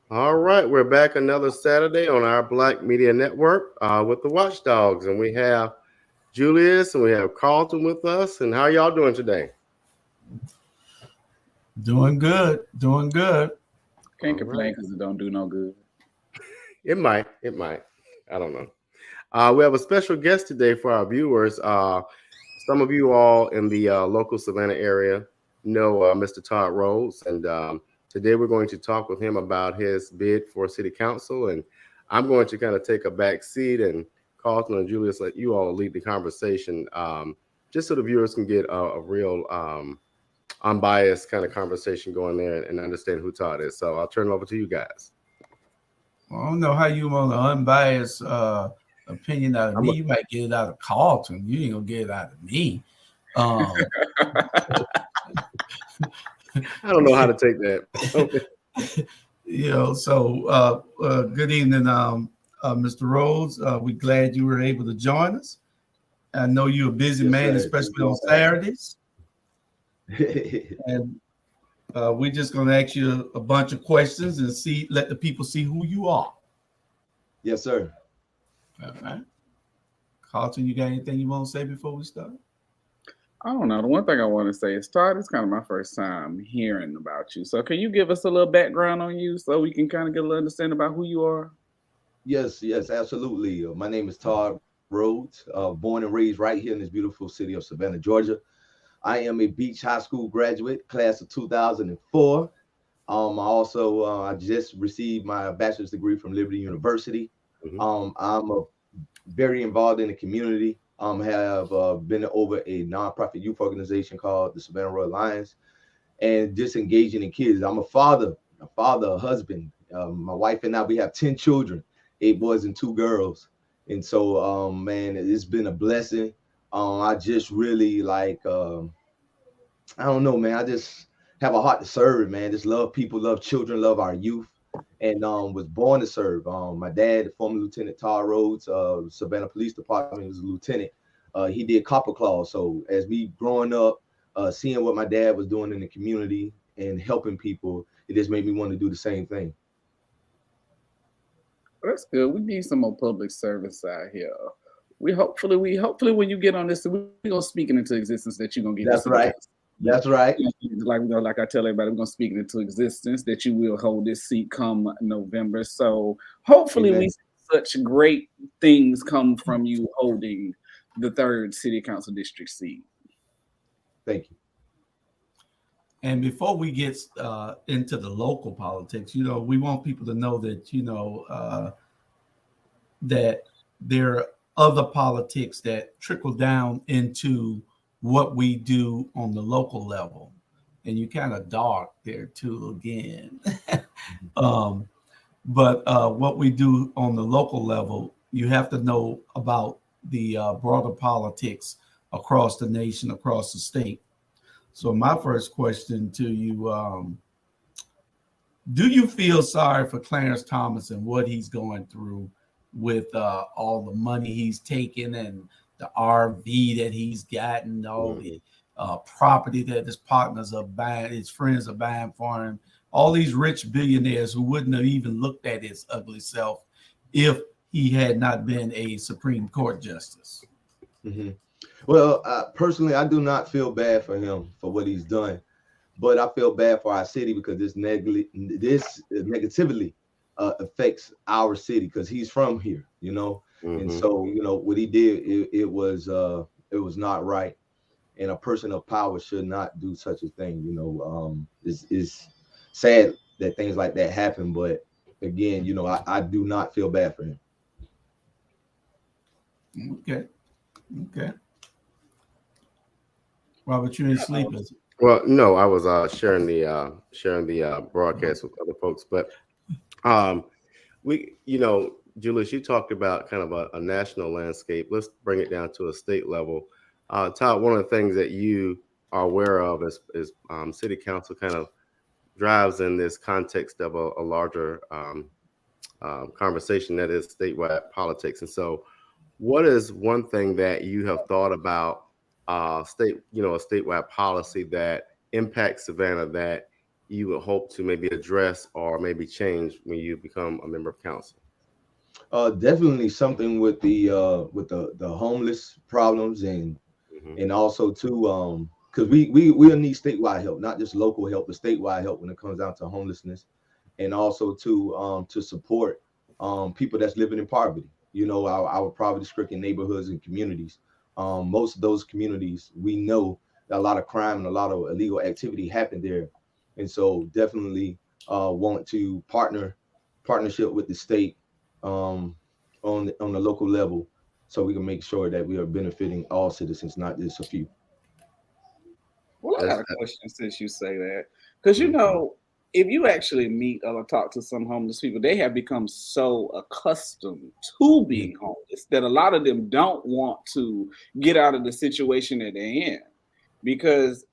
All right, we're back another Saturday on our Black Media Network with the Watchdogs, and we have Julius and we have Carlton with us. And how y'all doing today? Doing good, doing good. Can't All complain right, because it don't do no good. it might. I don't know. We have a special guest today for our viewers. Some of you all in the local Savannah area know Mr. Todd Rhodes, and today we're going to talk with him about his bid for city council. And I'm going to kind of take a back seat, and Carlton and Julius let you all lead the conversation, just so the viewers can get a real unbiased kind of conversation going there and understand who Todd is. So I'll turn it over to you guys. I don't know how you want an unbiased opinion out of I'm me. a, You might get it out of Carlton. You ain't gonna get it out of me. Um, I don't know how to take that. Okay. Good evening, Mr. Rhodes. We're glad you were able to join us. I know you're a busy Yes, man, sir. especially on Saturdays. And we're just gonna ask you a bunch of questions and let the people see who you are. Yes, sir. All right. Carlton, you got anything you want to say before we start? I don't know. The one thing I want to say is, Todd, it's kind of my first time hearing about you. So can you give us a little background on you so we can kind of get a little understanding about who you are? Yes, absolutely. My name is Todd Rhodes, born and raised right here in this beautiful city of Savannah, Georgia. I am a Beach High School graduate, class of 2004. I just received my bachelor's degree from Liberty University. Mhm. I'm very involved in the community. Have been over a nonprofit youth organization called the Savannah Royal Lions, and just engaging in kids. I'm a husband. My wife and I, we have 10 children, 8 boys and 2 girls. And so, man, it's been a blessing. I just really I don't know, man. I just have a heart to serve, man. Just love people, love children, love our youth, and was born to serve. My dad, former Lieutenant Todd Rhodes, Savannah Police Department, was a lieutenant. He did copper claws. So as we growing up, seeing what my dad was doing in the community and helping people, it just made me want to do the same thing. Well, that's good. We need some more public service out here. We hopefully when you get on this, we're gonna speak it into existence that you're gonna get the That's city right. council. That's right. Like I tell everybody, we're gonna speak it into existence that you will hold this seat come November. So hopefully we Amen. see such great things come from you holding the third city council district seat. Thank you. And before we get into the local politics, we want people to know that, that there are other politics that trickle down into what we do on the local level. And you kind of dark there too again. um, but what we do on the local level, you have to know about the broader politics across the nation, across the state. So my first question to you, do you feel sorry for Clarence Thomas and what he's going through with all the money he's taken and the RV that he's gotten, all the property that his partners are buying, his friends are buying for him, all these rich billionaires who wouldn't have even looked at his ugly self if he had not been a Supreme Court justice? Hmm. Well, personally, I do not feel bad for him for what he's done, but I feel bad for our city because this negatively affects our city because he's from here, and Mhm. so what he did, it was not right, and a person of power should not do such a thing. It's sad that things like that happen, but again, I do not feel bad for him. Okay. Okay. Robert, you ain't sleep, is it? Well, no, I was sharing the broadcast with other folks, but um, Julius, you talked about kind of a national landscape. Let's bring it down to a state level. Todd, one of the things that you are aware of is city council kind of drives in this context of a larger conversation that is statewide politics. And so, what is one thing that you have thought about a statewide policy that impacts Savannah that you would hope to maybe address or maybe change when you become a member of council? Definitely something with the homeless problems, Hmm. and also too, because we'll need statewide help, not just local help, but statewide help when it comes down to homelessness, and also to support people that's living in poverty. You know, our poverty-stricken neighborhoods and communities. Most of those communities, we know that a lot of crime and a lot of illegal activity happen there, and so definitely want to partnership with the state um, on the local level, so we can make sure that we are benefiting all citizens, not just a few. Well, I That's got a question since you say that. Because, you Mhm. know, if you actually meet or talk to some homeless people, they have become so accustomed to being homeless that a lot of them don't want to get out of the situation that they're in. Because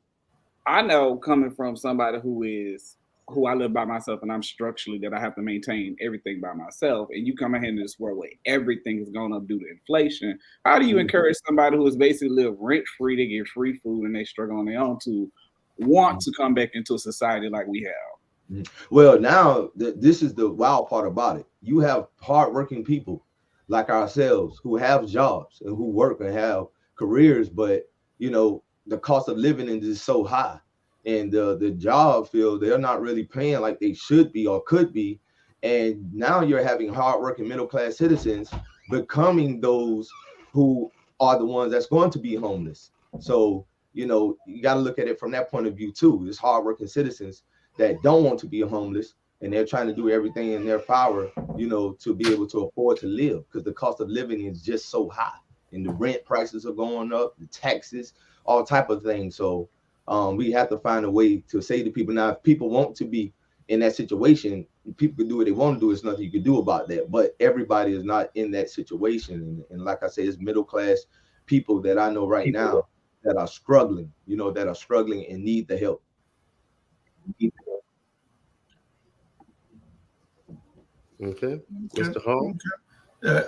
I know, coming from somebody who I live by myself and I'm structurally that I have to maintain everything by myself, and you come ahead in this world where everything is going up due to inflation. How do you Mhm. encourage somebody who is basically live rent free to get free food and they struggle on their own to want to come back into a society like we have? Mhm. Well, now this is the wild part about it. You have hardworking people like ourselves who have jobs and who work and have careers, but you know the cost of living is just so high, and the job field they're not really paying like they should be or could be, and now you're having hardworking middle class citizens becoming those who are the ones that's going to be homeless. So you know you got to look at it from that point of view too. It's hardworking citizens that don't want to be homeless, and they're trying to do everything in their power, you know, to be able to afford to live, because the cost of living is just so high, and the rent prices are going up, the taxes, all type of things. So we have to find a way to say to people, now if people want to be in that situation, people can do what they want to do. There's nothing you can do about that, but everybody is not in that situation, and like I say, it's middle class people that I know right now that are struggling, you know, that are struggling and need the help. Okay, Okay. Mr. Hall. Okay.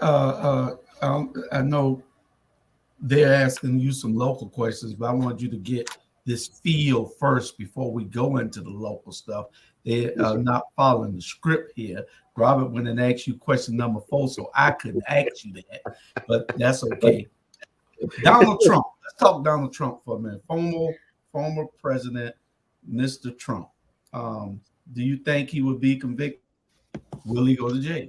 I know they're asking you some local questions, but I want you to get this feel first before we go into the local stuff. They Yes, are sir. not following the script here. Robert went and asked you question number 4, so I couldn't ask you that, but that's okay. Donald Trump. Let's talk Donald Trump for a minute. Former President, Mr. Trump. Do you think he would be convicted? Will he go to jail?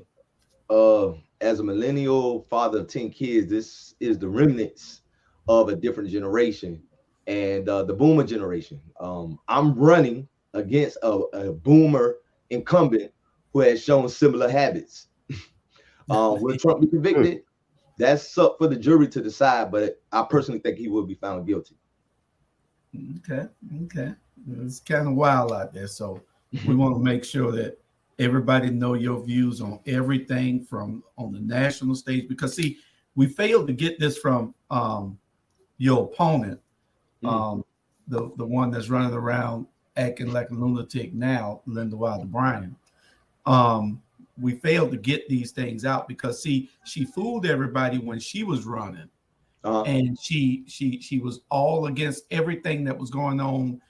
As a millennial father of 10 kids, this is the remnants of a different generation, and the boomer generation. I'm running against a boomer incumbent who has shown similar habits. Will Trump be Hmm. convicted? That's up for the jury to decide, but I personally think he will be found guilty. Okay, okay. It's kind of wild out there, so we want to make sure that everybody know your views on everything from on the national stage. Because see, we failed to get this from your opponent, Mm, um, the one that's running around acting like a lunatic now, Linda Wilder Bryan. Um, we failed to get these things out because see, she fooled everybody when she was running, uh-huh. and she was all against everything that was going on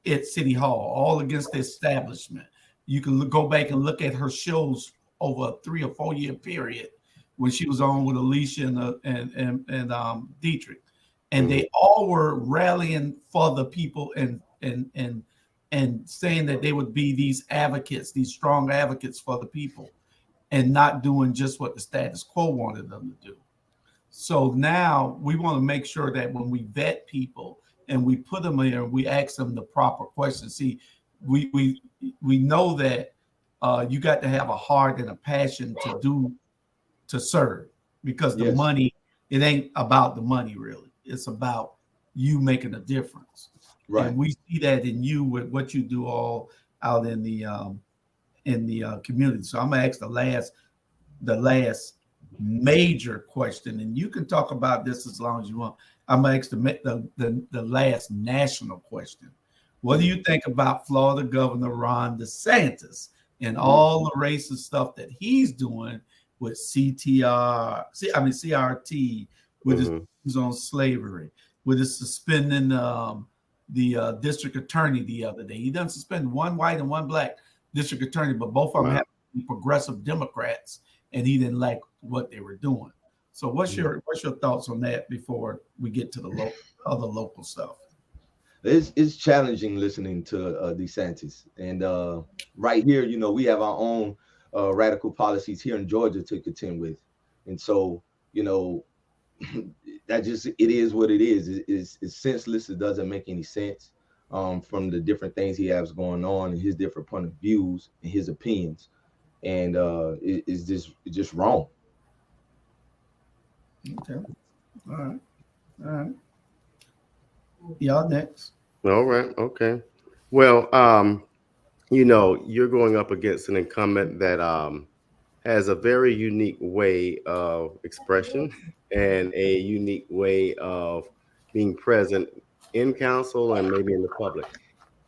at City Hall, all against the establishment. You can go back and look at her shows over a 3 or 4 year period when she was on with Alicia and Dietrich, and Mhm. they all were rallying for the people and saying that they would be these advocates, these strong advocates for the people, and not doing just what the status quo wanted them to do. So now we want to make sure that when we vet people and we put them in, we ask them the proper questions. See, we know that you got to have a heart and a passion to serve, because the Yes, money, it ain't about the money really. It's about you making a difference, right. and we see that in you with what you do all out in the community. So I'm gonna ask the last major question, and you can talk about this as long as you want. I'm gonna ask the last national question. What do Mm, you think about Florida Governor Ron DeSantis and mm, all the racist stuff that he's doing with CRT, with his Mhm. views on slavery, with his suspending the district attorney the other day. He done suspended one white and one black district attorney, but both of them have to be progressive Democrats, and he didn't like what they were doing. So what's your thoughts on that before we get to the other local stuff? It's challenging listening to DeSantis, and right here, you know, we have our own radical policies here in Georgia to contend with, and so, you know, that just, it is what it is. It's senseless. It doesn't make any sense from the different things he has going on and his different point of views and his opinions, and it's just wrong. Okay. All right. Y'all next. All right. Okay. Well, you know, you're going up against an incumbent that has a very unique way of expression and a unique way of being present in council and maybe in the public.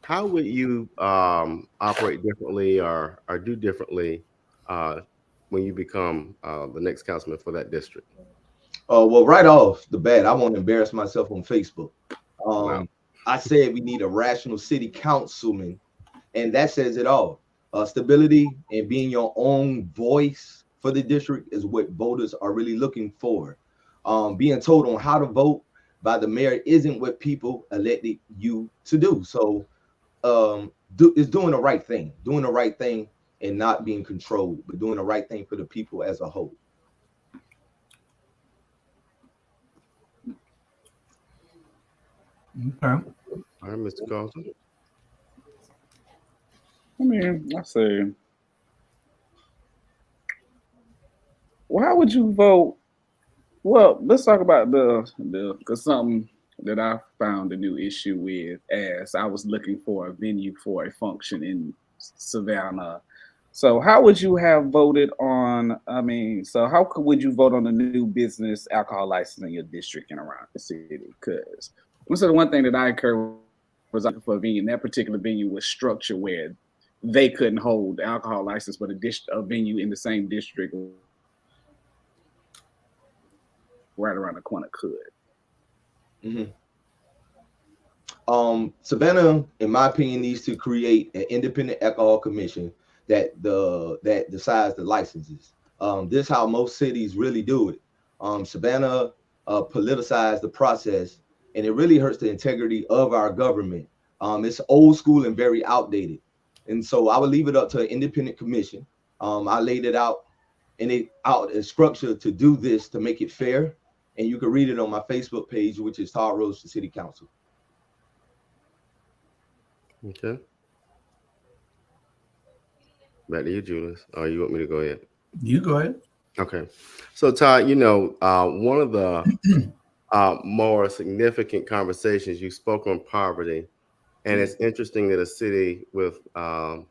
How would you operate differently or do differently when you become the next councilman for that district? Well, right off the bat, I won't embarrass myself on Facebook. Wow. I said we need a rational city councilman, and that says it all. Stability and being your own voice for the district is what voters are really looking for. Being told on how to vote by the mayor isn't what people elected you to do. So it's doing the right thing and not being controlled, but doing the right thing for the people as a whole. Okay. All right, Mr. Carlton. I mean, I say, well, how would you vote? Well, let's talk about because something that I found a new issue with as I was looking for a venue for a function in Savannah. So how would you have voted on, would you vote on a new business alcohol license in your district and around the city? Because the one thing that I encouraged was for a venue, and that particular venue was structured where they couldn't hold the alcohol license, but a venue in the same district right around the corner could. Mm-hmm. Savannah, in my opinion, needs to create an independent alcohol commission that decides the licenses. This is how most cities really do it. Savannah politicized the process, and it really hurts the integrity of our government. It's old school and very outdated. And so I would leave it up to an independent commission. I laid it out a structure to do this, to make it fair. And you can read it on my Facebook page, which is Todd Rhodes to City Council. Okay. Back to you, Julius. Or you want me to go ahead? You go ahead. Okay. So, Todd, you know, one of the more significant conversations, you spoke on poverty. And it's interesting that a city with the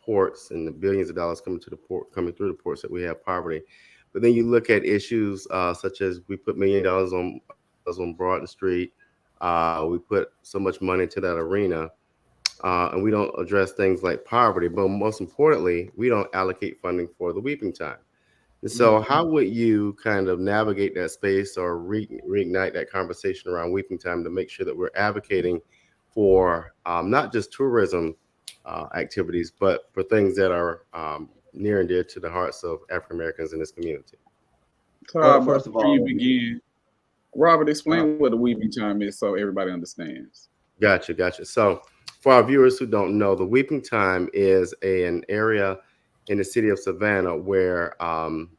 ports and the billions of dollars coming through the ports that we have poverty. But then you look at issues such as we put $1 million on Broad Street. We put so much money into that arena, and we don't address things like poverty. But most importantly, we don't allocate funding for the weeping time. And so how would you kind of navigate that space or reignite that conversation around weeping time to make sure that we're advocating for not just tourism activities, but for things that are near and dear to the hearts of African Americans in this community? First of all, before you begin, Robert, explain what a weeping time is so everybody understands. Gotcha. So for our viewers who don't know, the weeping time is an area in the city of Savannah where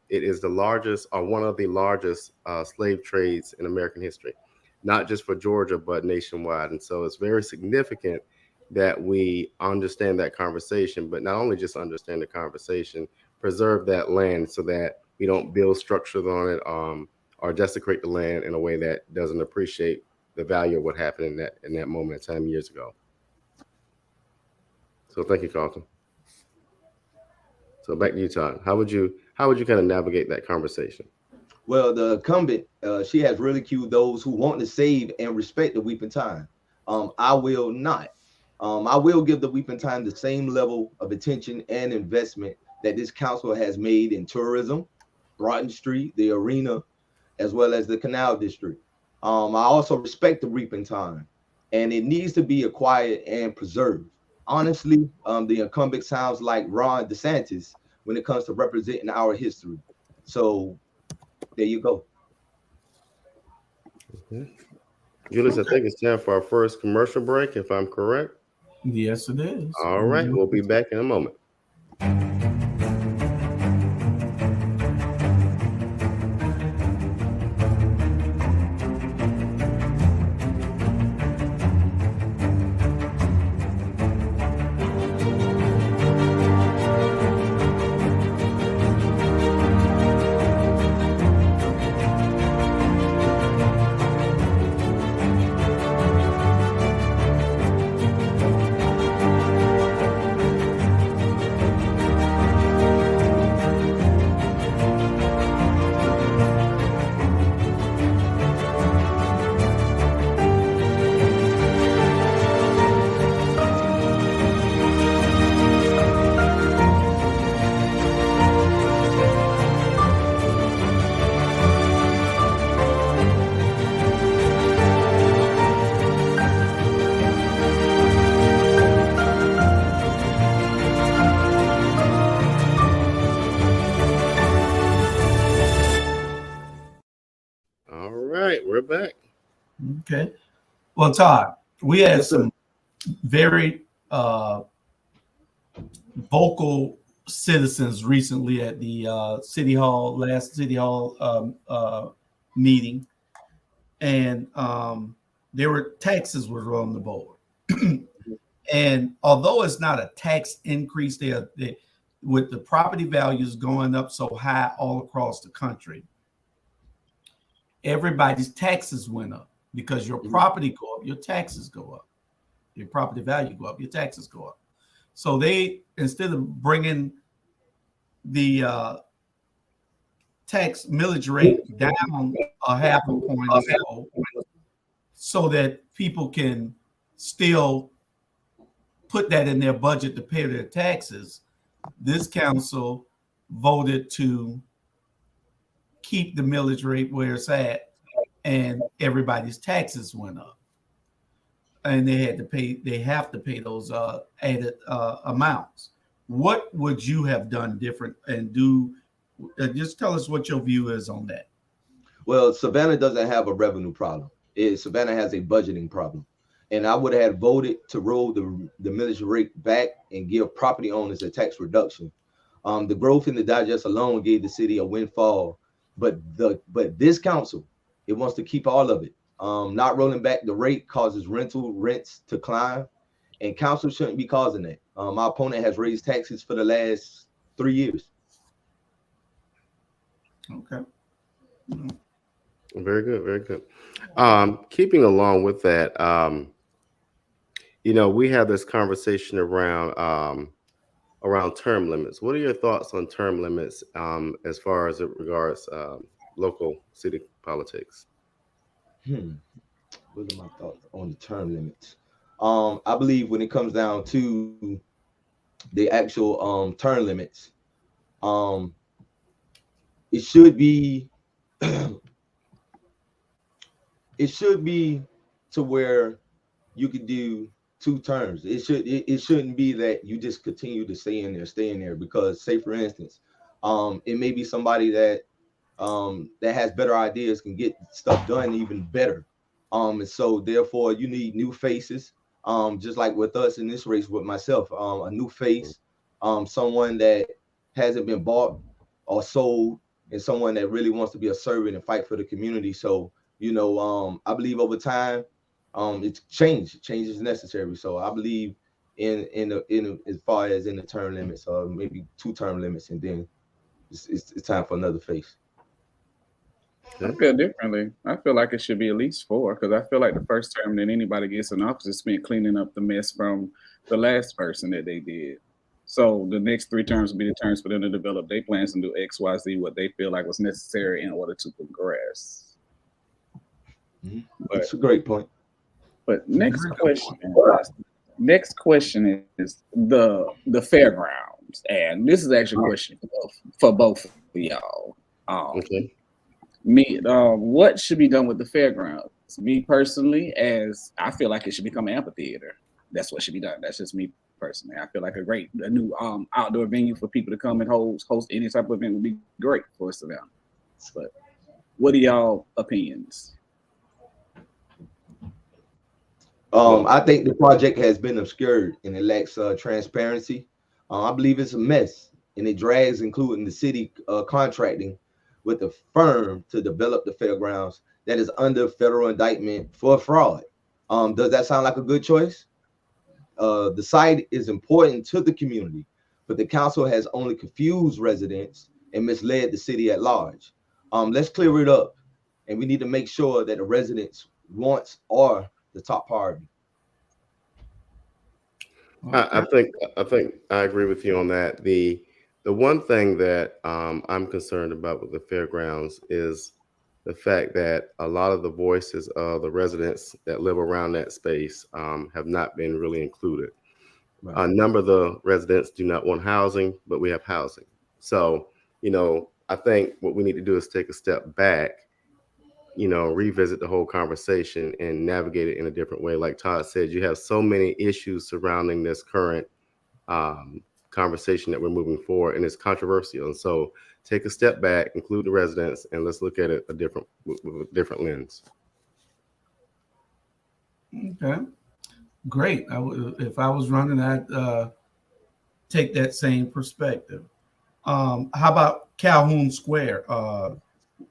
it is the largest or one of the largest slave trades in American history, not just for Georgia, but nationwide. And so it's very significant that we understand that conversation, but not only just understand the conversation, preserve that land so that we don't build structures on it or desecrate the land in a way that doesn't appreciate the value of what happened in that moment in time years ago. So thank you, Carlton. So back to you, Todd. How would you kind of navigate that conversation? Well, the incumbent, she has ridiculed those who want to save and respect the weeping time. I will not. I will give the weeping time the same level of attention and investment that this council has made in tourism, Broughton Street, the arena, as well as the Canal District. I also respect the weeping time. and it needs to be acquired and preserved. Honestly, the incumbent sounds like Ron DeSantis when it comes to representing our history. So there you go. Julius, I think it's time for our first commercial break, if I'm correct. Yes, it is. All right, we'll be back in a moment. All right, we're back. Okay. Well, Todd, we had some very vocal citizens recently at the last city hall meeting, and there were taxes were on the board. And although it's not a tax increase, they with the property values going up so high all across the country, everybody's taxes went up because your property go up, your taxes go up. Your property value go up, your taxes go up. So they, instead of bringing the tax millage rate down a half a point or so that people can still put that in their budget to pay their taxes, this council voted to keep the millage rate where it's at, and everybody's taxes went up. And they have to pay those added amounts. What would you have done different and do? Just tell us what your view is on that. Well, Savannah doesn't have a revenue problem. Savannah has a budgeting problem. And I would have voted to roll the millage rate back and give property owners a tax reduction. The growth in the digest alone gave the city a windfall, but this council, it wants to keep all of it. Not rolling back the rate causes rental rents to climb, and council shouldn't be causing that. My opponent has raised taxes for the last 3 years. Okay. Very good, very good. Keeping along with that, we have this conversation around term limits. What are your thoughts on term limits as far as it regards local city politics? What are my thoughts on the term limits? I believe when it comes down to the actual term limits, it should be to where you could do 2 terms. It shouldn't be that you just continue to stay in there, because say for instance, it may be somebody that has better ideas, can get stuff done even better. And so therefore you need new faces. Just like with us in this race with myself, a new face, someone that hasn't been bought or sold, and someone that really wants to be a servant and fight for the community. So, I believe over time, it's change is necessary. So I believe in as far as in the term limits, maybe 2 term limits, and then it's time for another face. I feel differently. I feel like it should be at least 4, because I feel like the first term that anybody gets in office is spent cleaning up the mess from the last person that they did. So the next 3 terms will be the terms for them to develop their plans and do X, Y, Z, what they feel like was necessary in order to progress. That's a great point. But next question is the fairgrounds, and this is actually a question for both of y'all. Okay. What should be done with the fairgrounds? Me personally, as I feel like it should become an amphitheater. That's what should be done. That's just me personally. I feel like a new outdoor venue for people to come and host any type of event would be great for Savannah. But what are y'all opinions? I think the project has been obscured and it lacks transparency. I believe it's a mess and it drags, including the city contracting with the firm to develop the fairgrounds that is under federal indictment for fraud. Does that sound like a good choice? The site is important to the community, but the council has only confused residents and misled the city at large. Let's clear it up, and we need to make sure that the residents' wants are the top priority. I think I agree with you on that. The one thing that I'm concerned about with the fairgrounds is the fact that a lot of the voices of the residents that live around that space have not been really included. Right. A number of the residents do not want housing, but we have housing. So, I think what we need to do is take a step back, revisit the whole conversation and navigate it in a different way. Like Todd said, you have so many issues surrounding this current conversation that we're moving forward, and it's controversial. And so take a step back, include the residents, and let's look at it with a different lens. Okay, great. If I was running, I'd take that same perspective. How about Calhoun Square?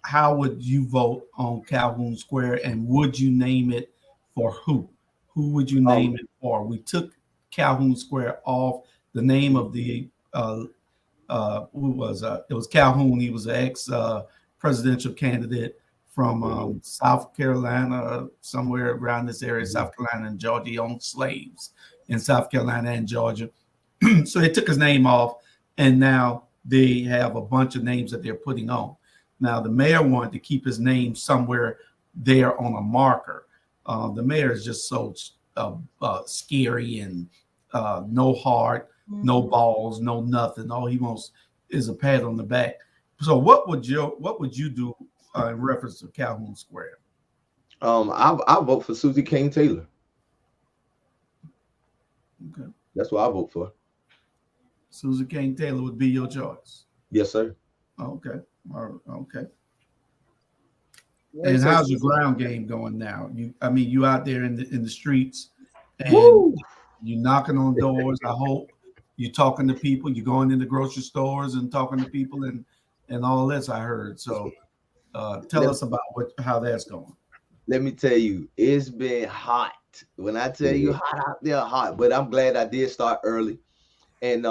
How would you vote on Calhoun Square, and would you name it for who? Who would you name it for? We took Calhoun Square off. The name of the who was it was Calhoun. He was an ex presidential candidate from South Carolina, somewhere around this area, South Carolina and Georgia. He owned slaves in South Carolina and Georgia. So they took his name off, and now they have a bunch of names that they're putting on. Now, the mayor wanted to keep his name somewhere there on a marker. The mayor is just so scary and no heart, no balls, no nothing. All he wants is a pat on the back. So, what would you do in reference to Calhoun Square? I vote for Susie King Taylor. Okay, that's what I vote for. Susie King Taylor would be your choice. Yes, sir. Okay. Okay. And how's your ground game going now? You out there in the streets, and you're knocking on doors. I hope you're talking to people. You're going into grocery stores and talking to people and all this. I heard. So, tell us about how that's going. Let me tell you, it's been hot. When I tell you hot out there, hot. But I'm glad I did start early, and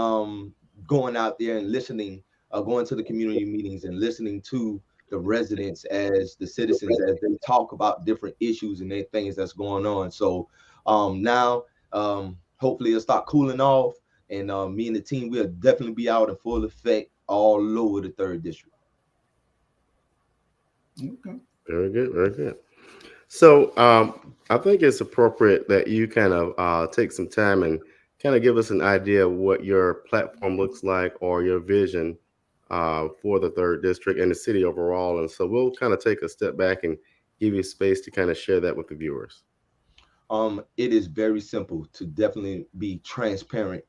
going out there and listening. Going to the community meetings and listening to the residents as the citizens as they talk about different issues and things that's going on. So now hopefully it'll start cooling off, and me and the team will definitely be out in full effect all over the 3rd district. Okay. Very good, very good. So I think it's appropriate that you kind of take some time and kind of give us an idea of what your platform looks like or your vision for the 3rd district and the city overall. And so we'll kind of take a step back and give you space to kind of share that with the viewers. It is very simple to definitely be transparent,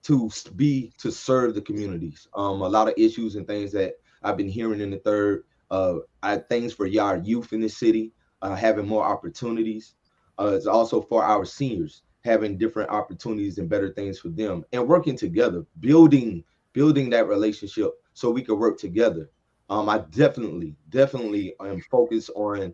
to serve the communities. A lot of issues and things that I've been hearing in the 3rd, things for our youth in the city, having more opportunities. It's also for our seniors, having different opportunities and better things for them, and working together, building that relationship so we can work together. I definitely am focused on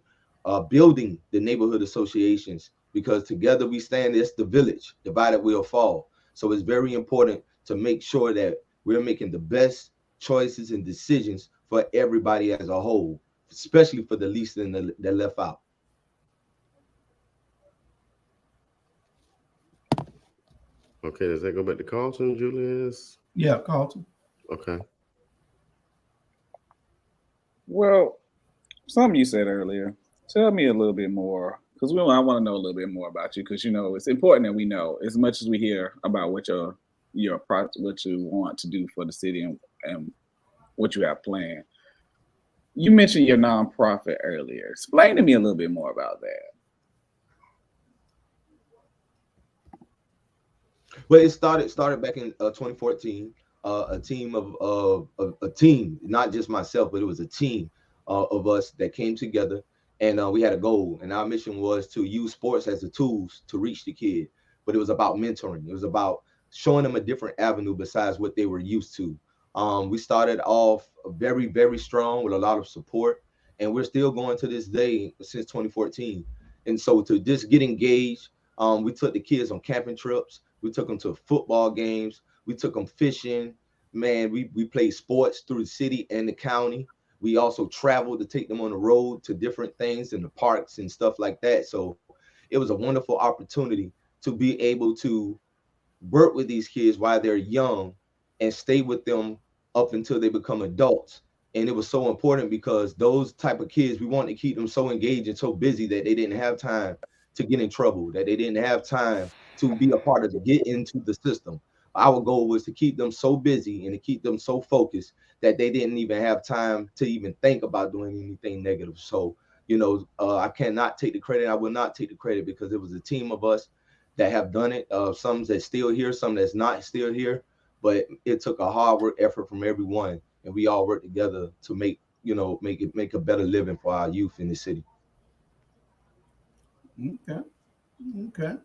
building the neighborhood associations, because together we stand as the village, divided we'll fall. So it's very important to make sure that we're making the best choices and decisions for everybody as a whole, especially for the least and the left out. Okay, does that go back to Carlton, Julius? Yeah, Carlton. Okay. Well, something you said earlier. Tell me a little bit more, because I want to know a little bit more about you, because it's important that we know as much as we hear about what what you want to do for the city and what you have planned. You mentioned your nonprofit earlier. Explain to me a little bit more about that. Well, it started back in 2014. A team of a team, not just myself, but it was a team of us that came together, and we had a goal. And our mission was to use sports as the tools to reach the kid. But it was about mentoring. It was about showing them a different avenue besides what they were used to. We started off very, very strong with a lot of support, and we're still going to this day since 2014. And so to just get engaged, we took the kids on camping trips. We took them to football games. We took them fishing. Man, we played sports through the city and the county. We also traveled to take them on the road to different things in the parks and stuff like that. So it was a wonderful opportunity to be able to work with these kids while they're young and stay with them up until they become adults. And it was so important because those type of kids, we wanted to keep them so engaged and so busy that they didn't have time to get in trouble, that they didn't have time to be a part of the get into the system. Our goal was to keep them so busy and to keep them so focused that they didn't even have time to even think about doing anything negative. So, I cannot take the credit. I will not take the credit because it was a team of us that have done it. Some that's still here, some that's not still here, but it took a hard work effort from everyone, and we all worked together to make a better living for our youth in the city. Okay.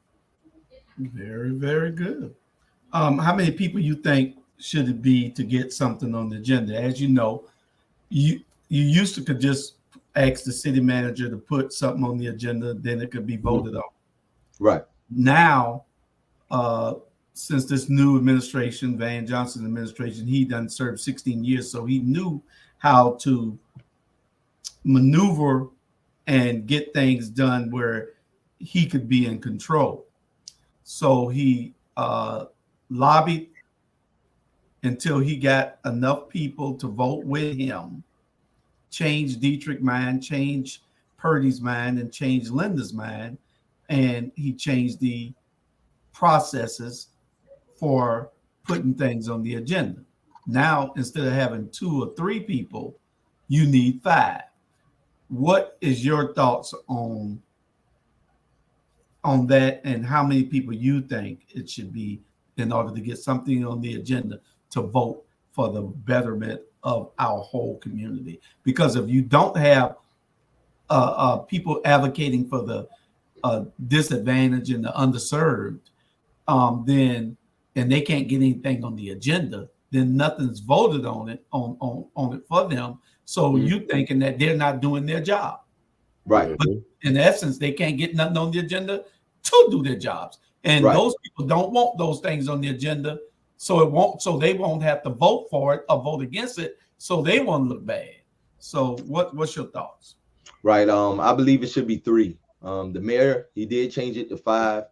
Very, very good. How many people you think should it be to get something on the agenda? As you know, you used to could just ask the city manager to put something on the agenda, then it could be voted on. Right. Now, since this new administration, Van Johnson administration, he done served 16 years, so he knew how to maneuver and get things done where he could be in control. So he lobbied until he got enough people to vote with him, change Dietrich's mind, change Purdy's mind, and change Linda's mind. And he changed the processes for putting things on the agenda. Now, instead of having 2 or 3 people, you need 5. What is your thoughts on that, and how many people you think it should be in order to get something on the agenda to vote for the betterment of our whole community? Because if you don't have people advocating for the disadvantaged and the underserved, then and they can't get anything on the agenda, then nothing's voted on it for them. So you thinking that they're not doing their job, right? But in essence, they can't get nothing on the agenda to do their jobs, and those people don't want those things on the agenda, so they won't have to vote for it or vote against it, so they won't look bad. So what's your thoughts? Right. I believe it should be 3. The mayor, he did change it to 5,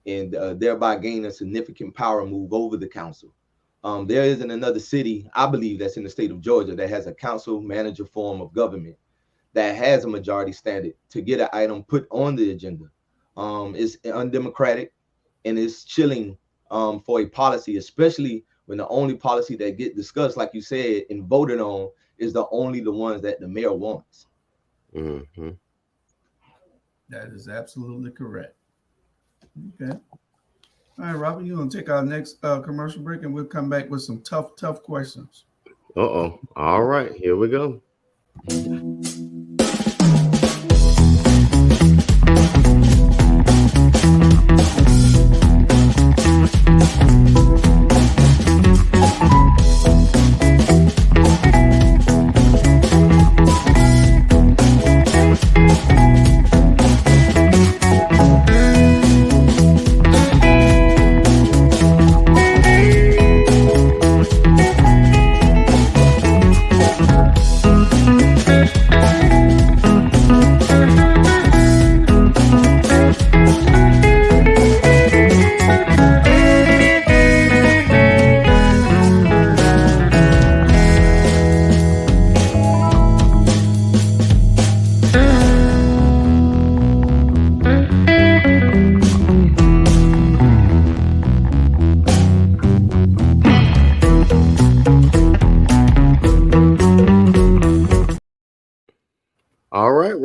and thereby gain a significant power move over the council. There isn't another city, I believe, that's in the state of Georgia that has a council manager form of government that has a majority standard to get an item put on the agenda. It's undemocratic and it's chilling for a policy, especially when the only policy that get discussed, like you said, and voted on is the ones that the mayor wants. Mm-hmm. That is absolutely correct. Okay. All right, Robert, you're going to take our next commercial break, and we'll come back with some tough questions. Uh-oh. All right, here we go.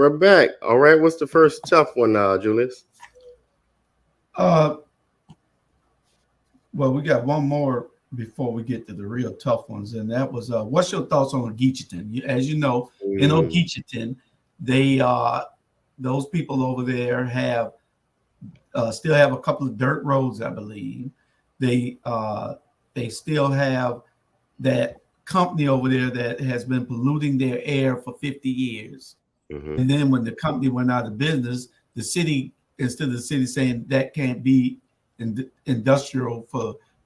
we're back. All right, what's the first tough one, Julius? Well, we got one more before we get to the real tough ones, and that was what's your thoughts on Geechiton? As you know, in Geechiton, they those people over there have still have a couple of dirt roads, I believe. They still have that company over there that has been polluting their air for 50 years. Mm-hmm. And then when the company went out of business, the city, instead of the city saying that can't be industrial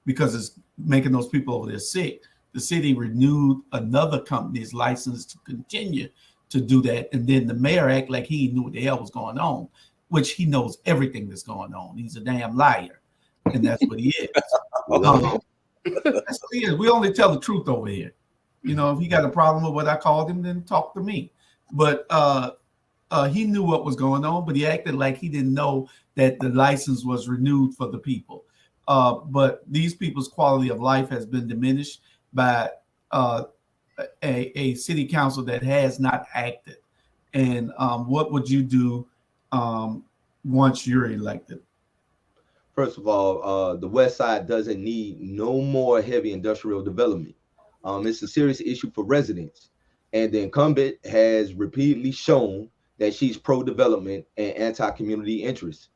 because it's making those people over there sick, the city renewed another company's license to continue to do that. And then the mayor acted like he knew what the hell was going on, which he knows everything that's going on. He's a damn liar. And that's what he is. That's what he is. We only tell the truth over here. You know, if he got a problem with what I called him, then talk to me. But he knew what was going on, but he acted like he didn't know that the license was renewed for the people. But these people's quality of life has been diminished by a city council that has not acted. And what would you do once you're elected? First of all, the West Side doesn't need no more heavy industrial development. It's a serious issue for residents. And the incumbent has repeatedly shown that she's pro-development and anti-community interests.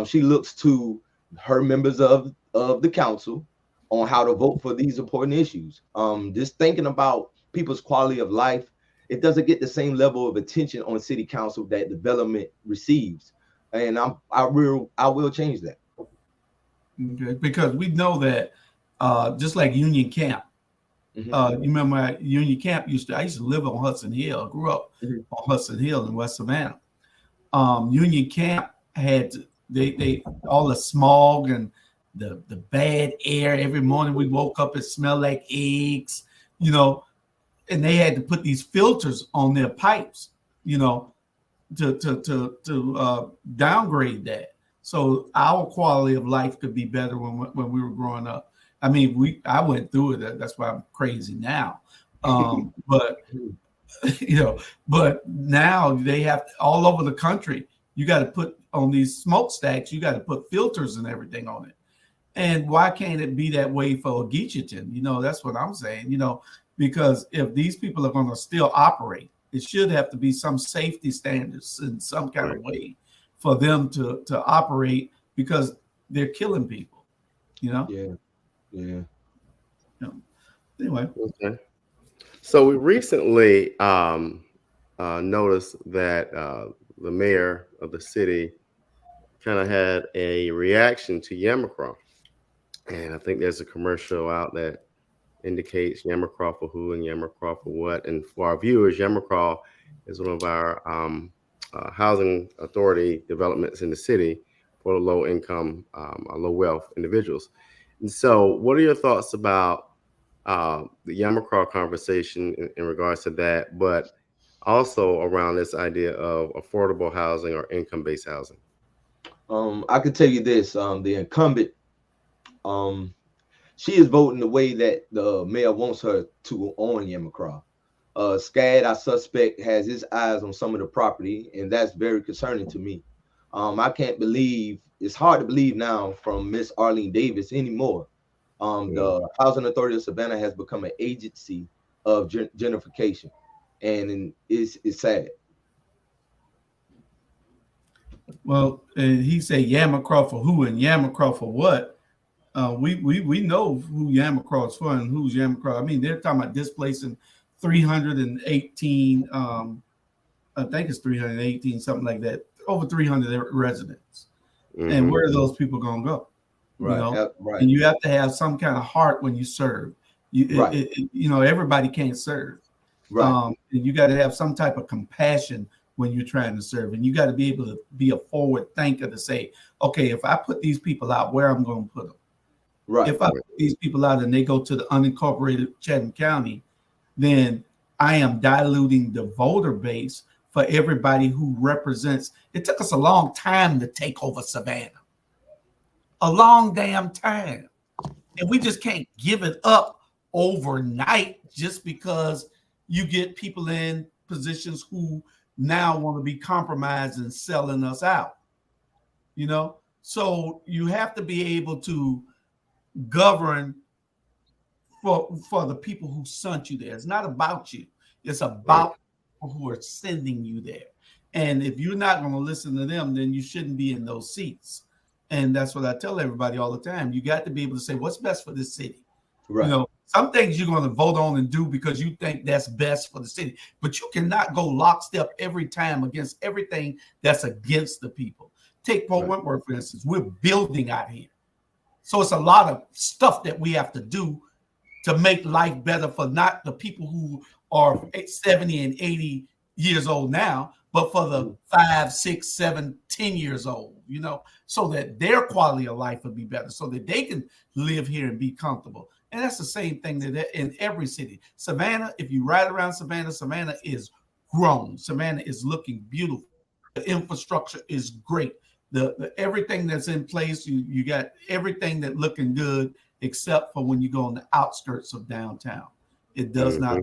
She looks to her members of the council on how to vote for these important issues. Just thinking about people's quality of life, it doesn't get the same level of attention on city council that development receives. And I will change that. Okay, because we know that just like Union Camp, you remember Union Camp I used to live on Hudson Hill. I grew up on Hudson Hill in West Savannah. Union Camp had they all the smog and the bad air. Every morning we woke up, it smelled like eggs, you know, and they had to put these filters on their pipes, you know, to downgrade that. So our quality of life could be better when we were growing up. I mean, I went through it. That's why I'm crazy now. But you know, but now they have all over the country. You got to put on these smokestacks. You got to put filters and everything on it. And why can't it be that way for Geechiton? You know, that's what I'm saying. You know, because if these people are going to still operate, it should have to be some safety standards in some kind of way for them to operate, because they're killing people, you know? Yeah. Anyway. Okay. So we recently noticed that the mayor of the city kind of had a reaction to Yamacraw. And I think there's a commercial out that indicates Yamacraw for who and Yamacraw for what. And for our viewers, Yamacraw is one of our housing authority developments in the city for low income, low wealth individuals. And so what are your thoughts about the Yamacraw conversation in regards to that, but also around this idea of affordable housing or income-based housing? I can tell you this, the incumbent, she is voting the way that the mayor wants her to on Yamacraw. SCAD, I suspect, has his eyes on some of the property, and that's very concerning to me. I can't believe, it's hard to believe now from Miss Arlene Davis anymore. The Housing Authority of Savannah has become an agency of gentrification, and it's sad. Well, and he said Yamacraw for who and Yamacraw for what? We know who Yamacraw is for and who's Yamacraw. I mean, they're talking about displacing 318, I think it's 318, something like that, over 300 residents. And where are those people going to go? Right, You know? right. And you have to have some kind of heart when you serve. You know, everybody can't serve. Right. And you got to have some type of compassion when you're trying to serve. And you got to be able to be a forward thinker to say, okay, if I put these people out, where I'm going to put them? Right. If I put these people out and they go to the unincorporated Chatham County, then I am diluting the voter base for everybody who represents. It took us a long time to take over Savannah. A long damn time. And we just can't give it up overnight just because you get people in positions who now want to be compromised and selling us out. You know, so you have to be able to govern for the people who sent you there. It's not about you. It's about people who are sending you there. And if you're not going to listen to them, then you shouldn't be in those seats. And that's what I tell everybody all the time. You got to be able to say what's best for this city. Right. You know, some things you're going to vote on and do because you think that's best for the city, but you cannot go lockstep every time against everything that's against the people. Take Port Wentworth, for instance. We're building out here. So it's a lot of stuff that we have to do to make life better for not the people who are 70 and 80 years old now, but for the 5, 6, 7, 10 years old, you know, so that their quality of life will be better, so that they can live here and be comfortable. And that's the same thing that in every city. Savannah, if you ride around Savannah, Savannah is grown. Savannah is looking beautiful. The infrastructure is great. The everything that's in place, you got everything that looking good, except for when you go on the outskirts of downtown. It does not.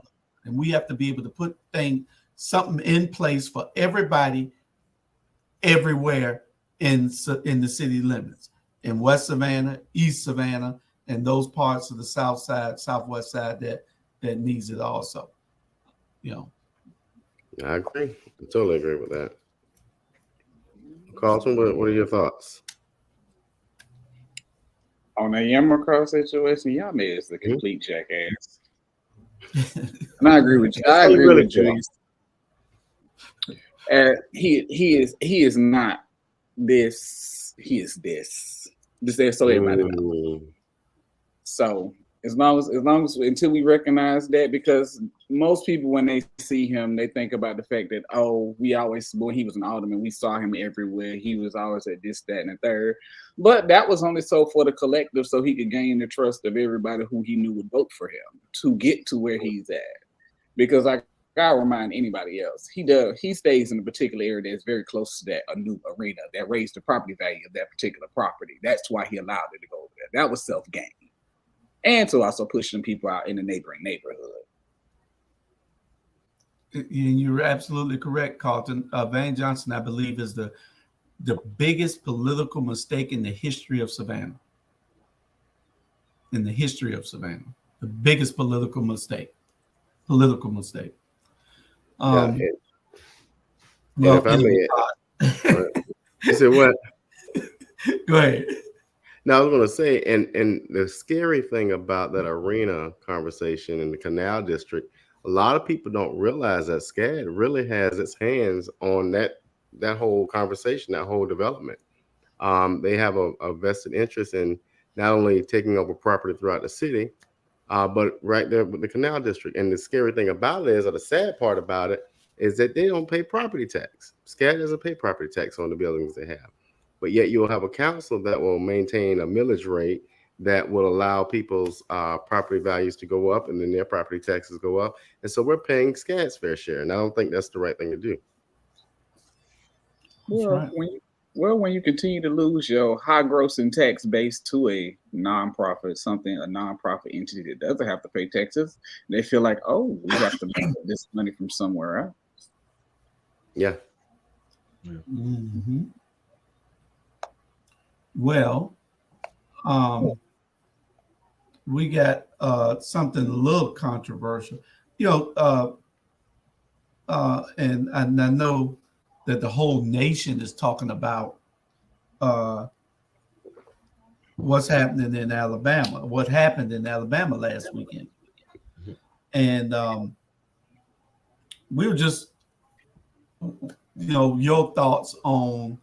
And we have to be able to put something in place for everybody, everywhere in the city limits, in West Savannah, East Savannah, and those parts of the south side, southwest side that needs it also. You know. I agree. I totally agree with that. Carlton, what are your thoughts? On the Yammercross situation, y'all made us a complete jackass. And I agree with you. I agree with you. He is not this. He is this. Just so everybody knows. So as long as until we recognize that, because most people when they see him, they think about the fact that when he was an alderman, we saw him everywhere. He was always at this, that, and the third. But that was only so for the collective, so he could gain the trust of everybody who he knew would vote for him to get to where he's at. Because I gotta remind anybody else, he stays in a particular area that's very close to that a new arena that raised the property value of that particular property. That's why he allowed it to go over there. That was self-gain. And to also push them people out in the neighboring neighborhood. And you're absolutely correct, Carlton. Van Johnson, I believe, is the biggest political mistake in the history of Savannah. In the history of Savannah, the biggest political mistake. You said what? Go ahead. Now I was going to say, and the scary thing about that arena conversation in the Canal District, a lot of people don't realize that SCAD really has its hands on that whole conversation, that whole development. They have a vested interest in not only taking over property throughout the city, but right there with the Canal District. And the scary thing about it is, or the sad part about it, is that they don't pay property tax. SCAD doesn't pay property tax on the buildings they have. But yet you'll have a council that will maintain a millage rate that will allow people's property values to go up, and then their property taxes go up. And so we're paying SCAD's fair share. And I don't think that's the right thing to do. Well, when you continue to lose your high grossing tax base to a nonprofit entity that doesn't have to pay taxes, they feel like, we have to make this money from somewhere else. Yeah. Mm-hmm. Well, we got something a little controversial, and I know that the whole nation is talking about what's happening in Alabama, what happened in Alabama last weekend. And we were just, your thoughts on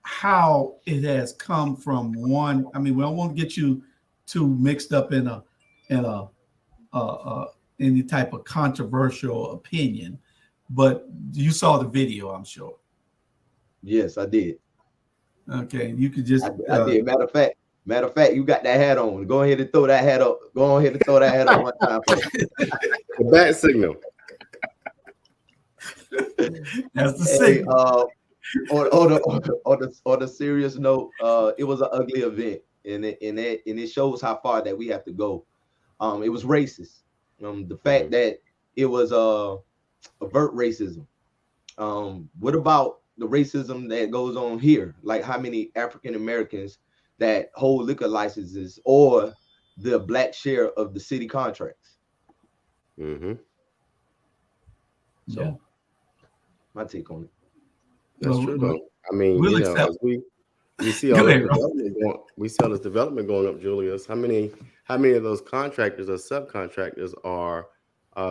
how it has come from one. I mean, we don't want to get you too mixed up in any type of controversial opinion, but you saw the video, I'm sure. Yes, I did. Okay, you could just. I did. Matter of fact, you got that hat on. Go ahead and throw that hat up. Go ahead and throw that hat up one time. The bat signal. That's the signal. On the serious note, it was an ugly event, and it shows how far that we have to go. It was racist. The fact that it was avert racism. What about the racism that goes on here? Like how many African Americans that hold liquor licenses or the black share of the city contracts? Mm-hmm. So Yeah. my take on it. That's Well, true though. I mean, we'll as accept. we see Go all this ahead, Rob. development going, we see all this development going up, Julius. How many of those contractors or subcontractors are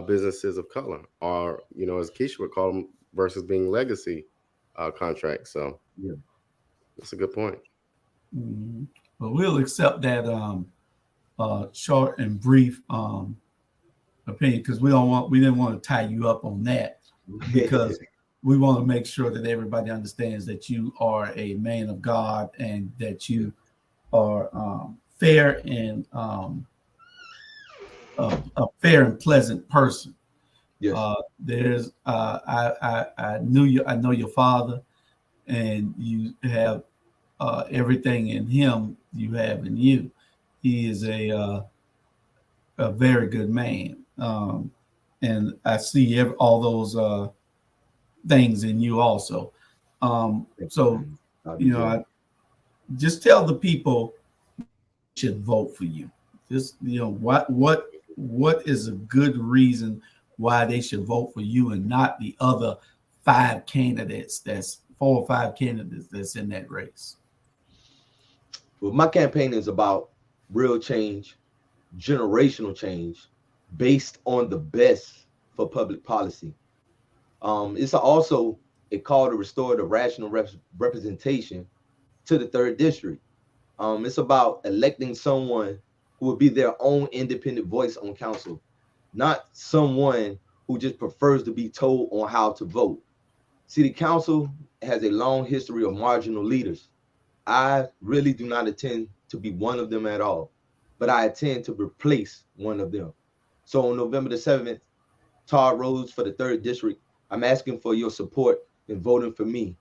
businesses of color, or as Keisha would call them, versus being legacy contracts? So Yeah. that's a good point. Mhm. Well, we'll accept that short and brief opinion because we didn't want to tie you up on that because we want to make sure that everybody understands that you are a man of God and that you are fair and a fair and pleasant person. Yes. There's I knew you. I know your father, and you have everything in him you have in you. He is a very good man, and I see all those things in you also. So I just tell the people should vote for you. Just what is a good reason why they should vote for you and not the other five candidates? That's 4 or 5 candidates that's in that race. Well, my campaign is about real change, generational change, based on the best for public policy. It's also a call to restore the rational representation to the third district. It's about electing someone who will be their own independent voice on council, not someone who just prefers to be told on how to vote. City council has a long history of marginal leaders. I really do not intend to be one of them at all, but I intend to replace one of them. So on November the 7th, Todd Rhodes for the third district, I'm asking for your support in voting for me.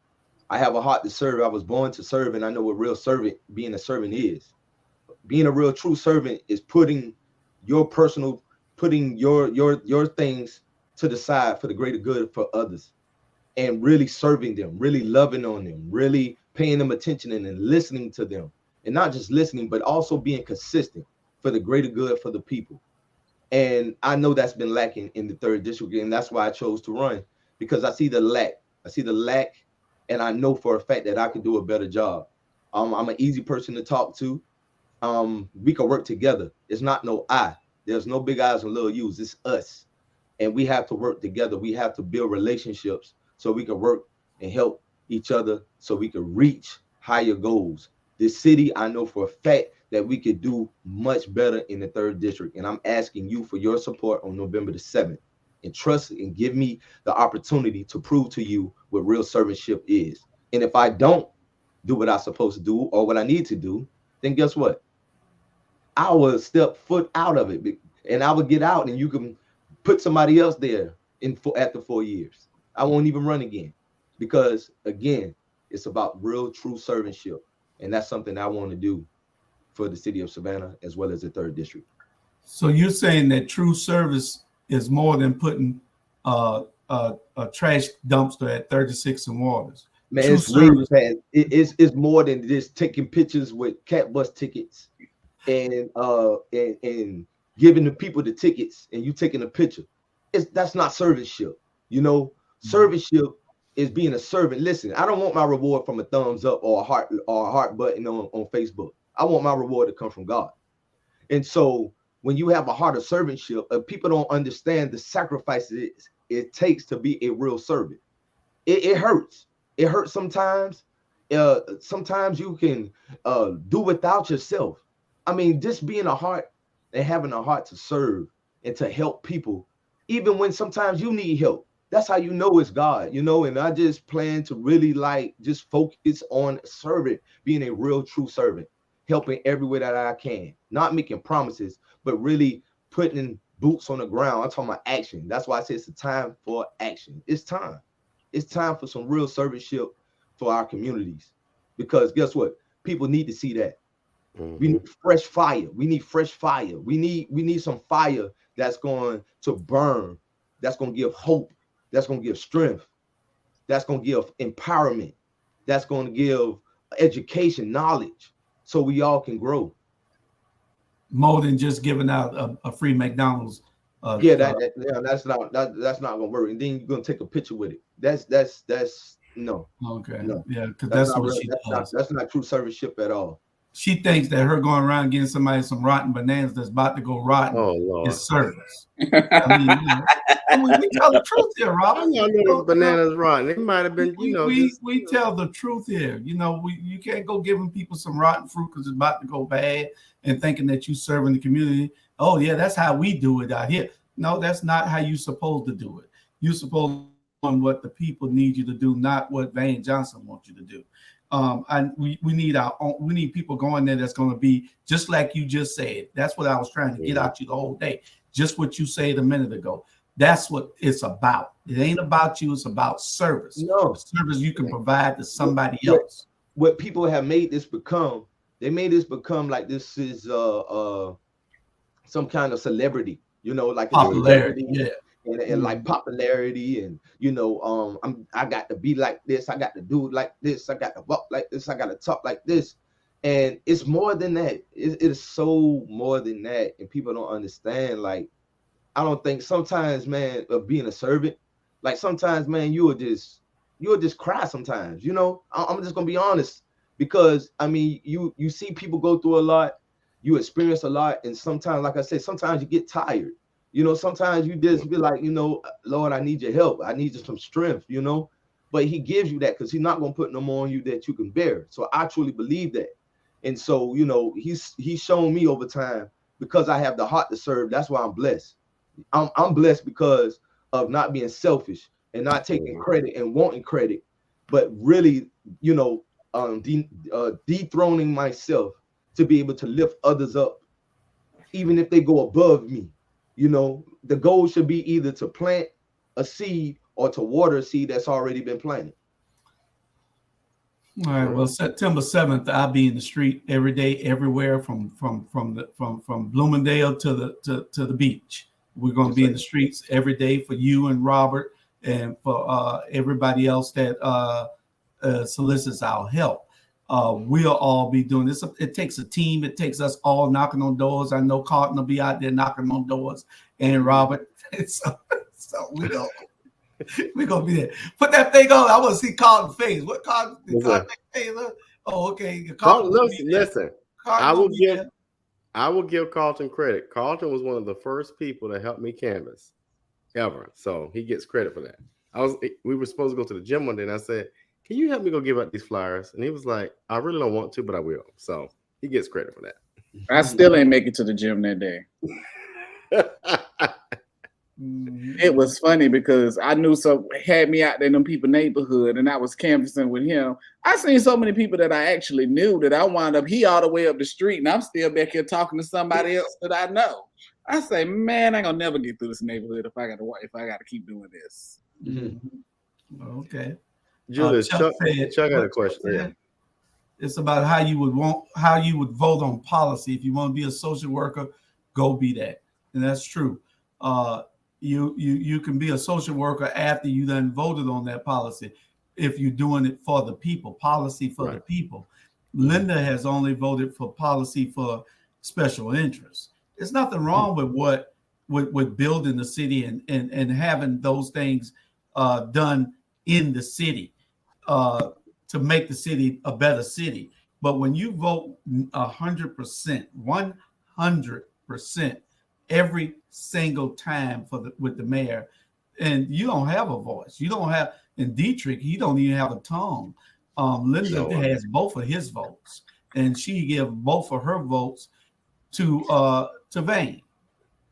I have a heart to serve. I was born to serve, and I know what real servant being a servant is. Being a real true servant is putting your personal, putting your things to the side for the greater good for others, and really serving them, really loving on them, really paying them attention and listening to them, and not just listening, but also being consistent for the greater good for the people. And I know that's been lacking in the third district, and that's why I chose to run, because I see the lack. I see the lack, and I know for a fact that I can do a better job. I'm an easy person to talk to. We can work together. It's not no I. There's no big I's and little U's. It's us, and we have to work together. We have to build relationships so we can work and help each other, so we can reach higher goals. This city, I know for a fact that we could do much better in the third district. And I'm asking you for your support on November the 7th. And trust and give me the opportunity to prove to you what real servantship is. And if I don't do what I'm supposed to do or what I need to do, then guess what? I will step foot out of it, and I will get out, and you can put somebody else there after 4 years. I won't even run again, because again, it's about real true servantship. And that's something I want to do for the city of Savannah as well as the third district. So you're saying that true service is more than putting a trash dumpster at 36 and Waters. Man, True it's way service. past. It's more than just taking pictures with cat bus tickets and giving the people the tickets and you taking a picture. That's not servantship. Servantship is being a servant. Listen, I don't want my reward from a thumbs up or a heart button on Facebook. I want my reward to come from God. And so when you have a heart of servantship, people don't understand the sacrifices it takes to be a real servant. It hurts. It hurts sometimes. Sometimes you can do without yourself. I mean, just being a heart and having a heart to serve and to help people, even when sometimes you need help. That's how you know it's God, and I just plan to really just focus on servant, being a real true servant, helping everywhere that I can, not making promises, but really putting boots on the ground. I'm talking about action. That's why I say it's a time for action. It's time. It's time for some real servantship for our communities, because guess what? People need to see that. Mm-hmm. We need fresh fire. We need fresh fire. We need some fire that's going to burn, that's going to give hope, that's going to give strength. that's going to give empowerment, that's going to give education, knowledge, so we all can grow. More than just giving out a free McDonald's. That's not gonna work. And then you're gonna take a picture with it. That's no. Okay. No. Yeah, because that's what she does. That's not true service-ship at all. She thinks that her going around getting somebody some rotten bananas that's about to go rotten is service. I mean, we tell the truth here, Robert. I know bananas rotten. It might have been, we tell the truth here. You can't go giving people some rotten fruit because it's about to go bad and thinking that you serving the community. Oh yeah, that's how we do it out here. No, that's not how you're supposed to do it. You're supposed to do what the people need you to do, not what Van Johnson wants you to do. And we need we need people going there that's going to be just like you just said. That's what I was trying to get out you the whole day. Just what you said a minute ago. That's what it's about. It ain't about you. It's about service. No service you can provide to somebody else. What people have made this become, they made this become like this is some kind of celebrity, like popularity, and like popularity, and I got to be like this, I got to do it like this, I got to walk like this, I got to talk like this, and it's more than that. It is so more than that, and people don't understand. Like, I don't think sometimes, man, of being a servant, like sometimes, man, you'll just cry sometimes. I'm just gonna be honest, because I mean, you see people go through a lot, you experience a lot, and sometimes, like I said, sometimes you get tired. Sometimes you just be like, Lord, I need your help. I need some strength, But he gives you that because he's not going to put no more on you that you can bear. So I truly believe that. And so, he's shown me over time, because I have the heart to serve. That's why I'm blessed. I'm blessed because of not being selfish and not taking credit and wanting credit, but really, dethroning myself to be able to lift others up, even if they go above me. The goal should be either to plant a seed or to water a seed that's already been planted. All right. Well, September 7th, I'll be in the street every day, everywhere from Bloomingdale to the beach. We're going to be in the streets every day for you and Robert and for everybody else that solicits our help. We'll all be doing this. It takes a team. It takes us all knocking on doors. I know Carlton will be out there knocking on doors, and Robert. So we're gonna be there. Put that thing on. I want to see Carlton's face. What Carlton? Oh, okay. Carlton, listen. I will give Carlton credit. Carlton was one of the first people to help me canvas ever, so he gets credit for that. We were supposed to go to the gym one day, and I said, can you help me go give out these flyers? And he was like, I really don't want to, but I will. So he gets credit for that. I still ain't make it to the gym that day. It was funny because I knew had me out there in them people neighborhood, and I was canvassing with him. I seen so many people that I actually knew that I wound up, he all the way up the street, and I'm still back here talking to somebody else that I know. I say, man, I ain't gonna never get through this neighborhood if I gotta keep doing this. Mm-hmm. Okay. Julius, Chuck got a question. Yeah. It's about how you would vote on policy. If you want to be a social worker, go be that. And that's true. You can be a social worker after you done voted on that policy if you're doing it for the people, policy for the people. Linda has only voted for policy for special interests. There's nothing wrong with building the city and having those things done in the city. To make the city a better city. But when you vote 100%, 100% every single time with the mayor, and you don't have a voice, you don't have, and Dietrich, he don't even have a tongue. Linda has both of his votes, and she gave both of her votes to Vane.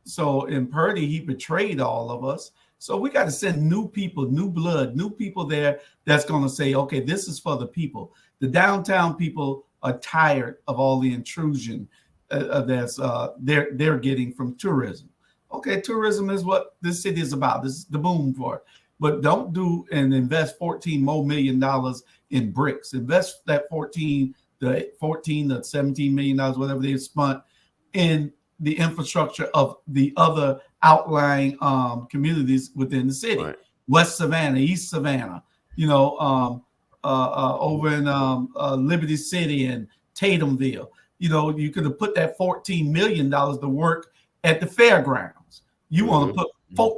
So in Purdy, he betrayed all of us. So we got to send new people, new blood, new people there that's going to say, okay, this is for the people. The downtown people are tired of all the intrusion that's they're getting from tourism. Okay, tourism is what this city is about. This is the boom for it. But don't do and invest $14 million in bricks. Invest that 14 to 17 million dollars, whatever they spent in the infrastructure of the other outlying communities within the city. Right. West Savannah, East Savannah, over in Liberty City and Tatumville. You could have put that $14 million to work at the fairgrounds. You want to put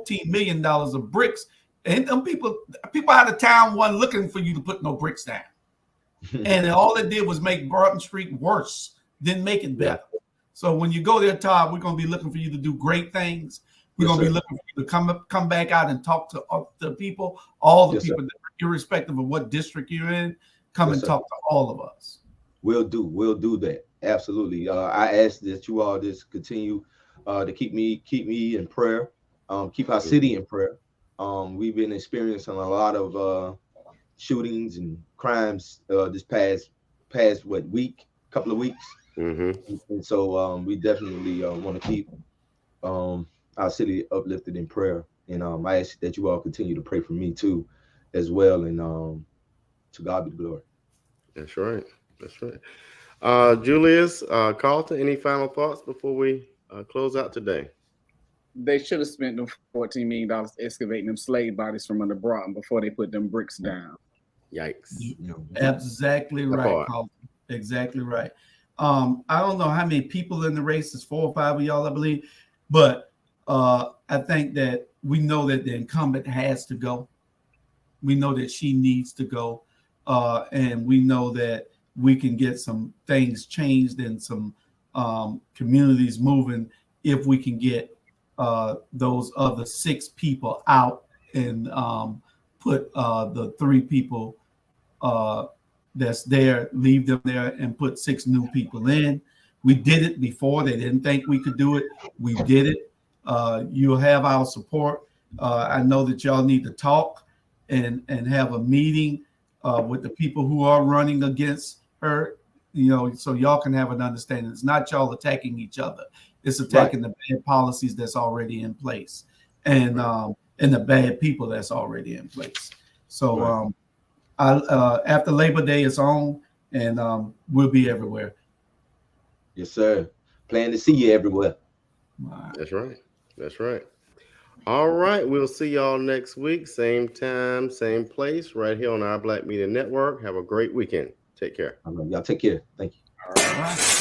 $14 million of bricks, and them people out of town wasn't looking for you to put no bricks down. And all it did was make Barton Street worse, didn't make it better. So when you go there, Todd, we're going to be looking for you to do great things. We're going to be looking for you to come back out and talk to the people, all the people, irrespective of what district you're in. Come and talk to all of us. We'll do that. Absolutely. I ask that you all just continue to keep me in prayer, keep our city in prayer. We've been experiencing a lot of shootings and crimes this past couple of weeks. And so we definitely want to keep our city uplifted in prayer. And I ask that you all continue to pray for me too, as well. And to God be the glory. That's right. That's right. Julius, Carlton, any final thoughts before we close out today? They should have spent them $14 million excavating them slave bodies from under Broughton before they put them bricks down. Yikes. Exactly right, Carlton. Exactly right. I don't know how many people in the race. It's 4 or 5 of y'all, I believe. But I think that we know that the incumbent has to go. We know that she needs to go. And we know that we can get some things changed and some communities moving if we can get those other 6 people out and put the 3 people that's there, leave them there and put 6 new people in. We did it before. They didn't think we could do it. We did it. You'll have our support. I know that y'all need to talk and have a meeting with the people who are running against her, so y'all can have an understanding. It's not y'all attacking each other. It's attacking the bad policies that's already in place and the bad people that's already in place. So after Labor Day is on, and we'll be everywhere. Yes, sir. Plan to see you everywhere. That's right. That's right. All right. We'll see y'all next week. Same time, same place, right here on our Black Media Network. Have a great weekend. Take care. Y'all take care. Thank you. All right.